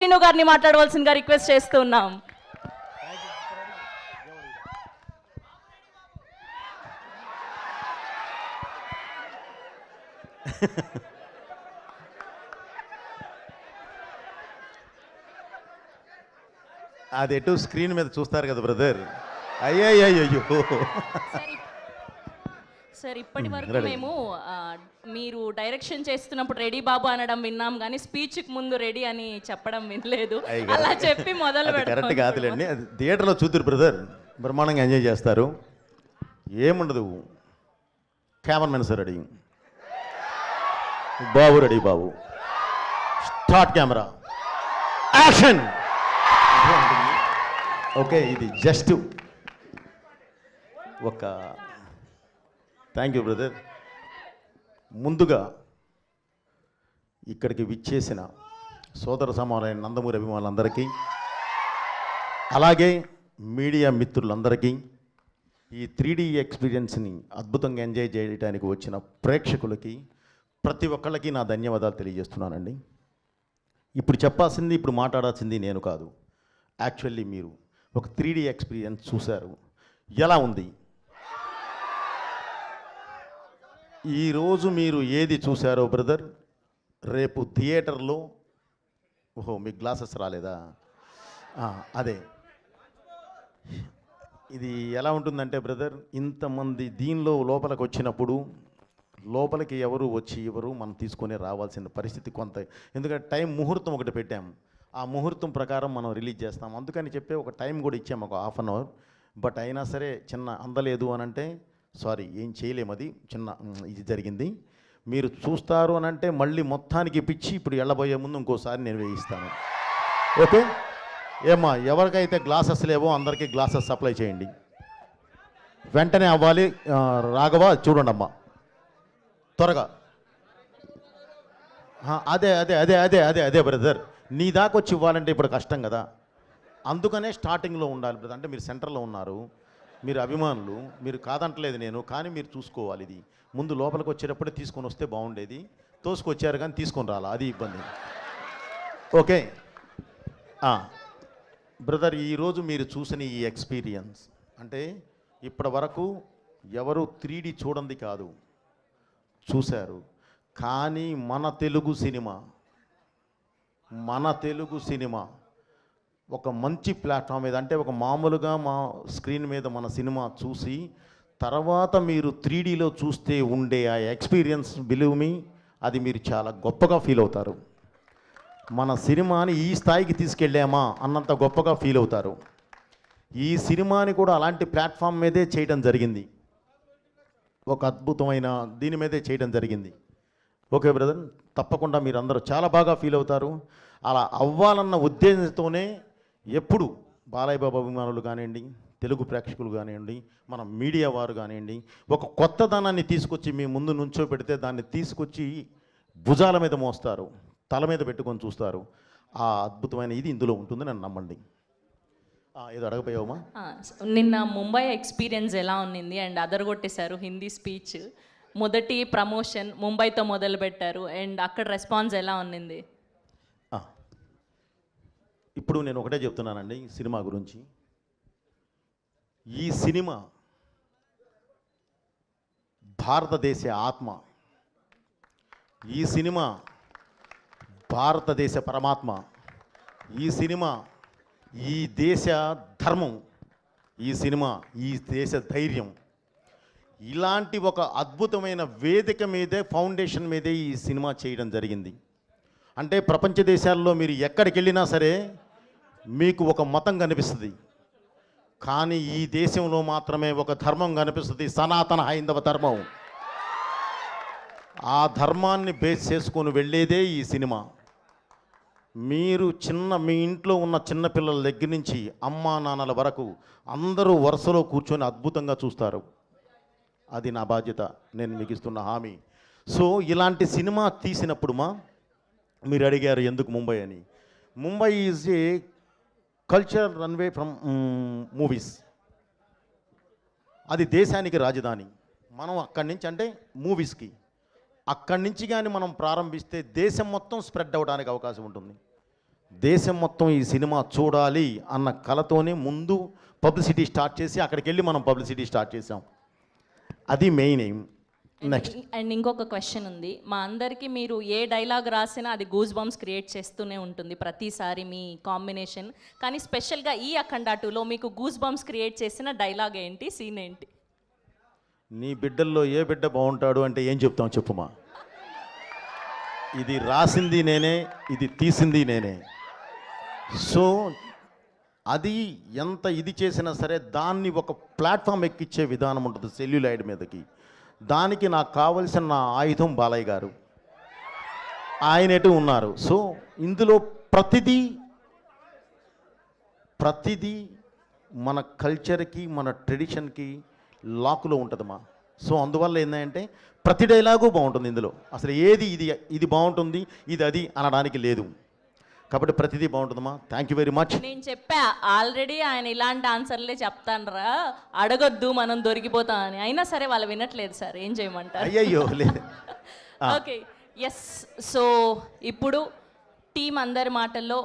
శ్రీను గారిని మాట్లాడవలసిందిగా రిక్వెస్ట్ చేస్తూ ఉన్నాం. అది ఎటు స్క్రీన్ మీద చూస్తారు కదా బ్రదర్. అయ్యయ్యో సార్, ఇప్పటి వరకు మేము మీరు డైరెక్షన్ చేస్తున్నప్పుడు రెడీ బాబు అనడం విన్నాం, కానీ స్పీచ్కి ముందు రెడీ అని చెప్పడం వినలేదు. అలా చెప్పి మొదలు కరెక్ట్ కాదులేండి. అది థియేటర్లో చూద్దరు బ్రదర్, బ్రహ్మాండంగా ఎంజాయ్ చేస్తారు. ఏముండదు, కెమెరామెన్ సార్ రెడీ, బాబు రెడీ, బాబు స్టార్ట్, కెమెరా యాక్షన్. ఓకే, ఇది జస్ట్ ఒక థ్యాంక్ యూ బ్రదర్. ముందుగా ఇక్కడికి విచ్చేసిన సోదర సమానమైన నందమూరి అభిమానులందరికీ, అలాగే మీడియా మిత్రులందరికీ, ఈ 3D ఎక్స్పీరియన్స్ని అద్భుతంగా ఎంజాయ్ చేయడానికి వచ్చిన ప్రేక్షకులకి ప్రతి ఒక్కళ్ళకి నా ధన్యవాదాలు తెలియజేస్తున్నానండి. ఇప్పుడు చెప్పాల్సింది, ఇప్పుడు మాట్లాడాల్సింది నేను కాదు. యాక్చువల్లీ మీరు ఒక 3D ఎక్స్పీరియన్స్ చూశారు, ఎలా ఉంది? ఈరోజు మీరు ఏది చూశారో బ్రదర్, రేపు థియేటర్లో, ఓహో మీకు గ్లాసెస్ రాలేదా? అదే, ఇది ఎలా ఉంటుందంటే బ్రదర్, ఇంతమంది దీనిలో లోపలికి వచ్చినప్పుడు లోపలికి ఎవరు వచ్చి ఎవరు మనం తీసుకొని రావాల్సిన పరిస్థితి కొంత, ఎందుకంటే టైం ముహూర్తం ఒకటి పెట్టాము, ఆ ముహూర్తం ప్రకారం మనం రిలీజ్ చేస్తాం. అందుకని చెప్పి ఒక టైం కూడా ఇచ్చాము, ఒక ½ అన్ అవర్. బట్ అయినా సరే చిన్న అందలేదు అని అంటే సారీ, ఏం చేయలేము, అది చిన్న ఇది జరిగింది. మీరు చూస్తారు అని అంటే మళ్ళీ మొత్తానికి పిచ్చి ఇప్పుడు వెళ్ళబోయే ముందు ఇంకోసారి నేను వేయిస్తాను. ఓకే ఏమ్మా, ఎవరికైతే గ్లాసెస్ లేవో అందరికీ గ్లాసెస్ సప్లై చేయండి, వెంటనే అవ్వాలి. రాఘవ చూడండి అమ్మా, త్వరగా. అదే అదే అదే అదే అదే అదే బ్రదర్, నీ దాకా వచ్చి ఇవ్వాలంటే ఇప్పుడు కష్టం కదా, అందుకనే స్టార్టింగ్లో ఉండాలి బ్రదర్. అంటే మీరు సెంటర్లో ఉన్నారు, మీరు అభిమానులు, మీరు కాదంటలేదు నేను, కానీ మీరు చూసుకోవాలి. ఇది ముందు లోపలికి వచ్చేటప్పుడే తీసుకొని వస్తే బాగుండేది, తోసుకొచ్చారు కానీ తీసుకొని రాలా, అది ఇబ్బంది. ఓకే బ్రదర్, ఈరోజు మీరు చూసిన ఈ ఎక్స్పీరియన్స్ అంటే ఇప్పటి వరకు ఎవరు 3D చూడండి కాదు, చూశారు. కానీ మన తెలుగు సినిమా ఒక మంచి ప్లాట్ఫామ్ మీద, అంటే ఒక మామూలుగా మా స్క్రీన్ మీద మన సినిమా చూసి తర్వాత మీరు 3Dలో చూస్తే ఉండే ఆ ఎక్స్పీరియన్స్, బిలీవ్ మీ, అది మీరు చాలా గొప్పగా ఫీల్ అవుతారు. మన సినిమాని ఈ స్థాయికి తీసుకెళ్ళామా అన్నంత గొప్పగా ఫీల్ అవుతారు. ఈ సినిమాని కూడా అలాంటి ప్లాట్ఫామ్ మీదే చేయడం జరిగింది, ఒక అద్భుతమైన దీని మీదే చేయడం జరిగింది. ఓకే బ్రదర్, తప్పకుండా మీరు అందరూ చాలా బాగా ఫీల్ అవుతారు. అలా అవ్వాలన్న ఉద్దేశంతోనే ఎప్పుడు బాలయ్య బాబు అభిమానులు కానివ్వండి, తెలుగు ప్రేక్షకులు కానివ్వండి, మన మీడియా వారు కానివ్వండి, ఒక కొత్తదనాన్ని తీసుకొచ్చి మీ ముందు నుంచో పెడితే దాన్ని తీసుకొచ్చి భుజాల మీద మోస్తారు, తల మీద పెట్టుకొని చూస్తారు. ఆ అద్భుతమైన ఇది ఇందులో ఉంటుంది, నన్ను నమ్మండి. ఏదో అడగపోయావమ్మా? నిన్న ముంబై ఎక్స్పీరియన్స్ ఎలా ఉన్నింది? అండ్ అదరగొట్టేశారు హిందీ స్పీచ్, మొదటి ప్రమోషన్ ముంబైతో మొదలు పెట్టారు, అండ్ అక్కడ రెస్పాన్స్ ఎలా ఉన్నింది? ఇప్పుడు నేను ఒకటే చెప్తున్నానండి సినిమా గురించి. ఈ సినిమా భారతదేశ ఆత్మ, ఈ సినిమా భారతదేశ పరమాత్మ, ఈ సినిమా ఈ దేశ ధర్మం, ఈ సినిమా ఈ దేశ ధైర్యం. ఇలాంటి ఒక అద్భుతమైన వేదిక మీదే, ఫౌండేషన్ మీదే ఈ సినిమా చేయడం జరిగింది. అంటే ప్రపంచ దేశాల్లో మీరు ఎక్కడికి వెళ్ళినా సరే మీకు ఒక మతం కనిపిస్తుంది, కానీ ఈ దేశంలో మాత్రమే ఒక ధర్మం కనిపిస్తుంది, సనాతన హైందవ ధర్మం. ఆ ధర్మాన్ని బేస్ చేసుకొని వెళ్ళేదే ఈ సినిమా. మీరు మీ ఇంట్లో ఉన్న చిన్నపిల్లల దగ్గర నుంచి అమ్మా నాన్నల వరకు అందరూ వరుసలో కూర్చొని అద్భుతంగా చూస్తారు. అది నా బాధ్యత, నేను మీకు ఇస్తున్న హామీ. సో ఇలాంటి సినిమా తీసినప్పుడు మీరు అడిగారు ఎందుకు ముంబై అని. Mumbai is a culture runway from movies. అది దేశానికి రాజధాని. మనం అక్కడి నుంచి, అంటే మూవీస్కి అక్కడి నుంచి కానీ మనం ప్రారంభిస్తే దేశం మొత్తం స్ప్రెడ్ అవ్వడానికి అవకాశం ఉంటుంది. దేశం మొత్తం ఈ సినిమా చూడాలి అన్న కలతోనే ముందు పబ్లిసిటీ స్టార్ట్ చేసి అక్కడికి వెళ్ళి మనం పబ్లిసిటీ స్టార్ట్ చేసాం. అది మెయిన్ ఎయిమ్. నెక్స్ట్ అండ్ ఇంకొక క్వశ్చన్ ఉంది. మా అందరికీ మీరు ఏ డైలాగ్ రాసినా అది గూస్ బంప్స్ క్రియేట్ చేస్తూనే ఉంటుంది ప్రతిసారి మీ కాంబినేషన్. కానీ స్పెషల్గా ఈ అఖండ 2లో మీకు గూస్ బంప్స్ క్రియేట్ చేసిన డైలాగ్ ఏంటి, సీన్ ఏంటి? నీ బిడ్డల్లో ఏ బిడ్డ బాగుంటాడు అంటే ఏం చెప్తాం చెప్పుమా. ఇది రాసింది నేనే, ఇది తీసింది నేనే. సో అది ఎంత ఇది చేసినా సరే దాన్ని ఒక ప్లాట్ఫామ్ ఎక్కిచ్చే విధానం ఉంటుంది సెల్యులాయిడ్ మీదకి. దానికి నాకు కావలసిన నా ఆయుధం బాలయ్య గారు, ఆయన ఎటు ఉన్నారు. సో ఇందులో ప్రతిదీ మన కల్చర్కి మన ట్రెడిషన్కి లాకులో ఉంటుందమ్మా. సో అందువల్ల ఏంటంటే ప్రతి డైలాగు బాగుంటుంది ఇందులో. అసలు ఏది ఇది బాగుంటుంది ఇది అది అనడానికి లేదు. కాబట్టి ప్రతిదీ బాగుంటుందమ్మా. Thank you very much. నేను చెప్పా ఆల్రెడీ ఆయన ఇలాంటి ఆన్సర్లే చెప్తానరా, అడగొద్దు మనం దొరికిపోతాం అని. అయినా సరే వాళ్ళు వినట్లేదు సార్, ఏం చేయమంటారు? అయ్యయ్యో లేదు. Okay, yes. సో ఇప్పుడు టీం అందరి మాటల్లో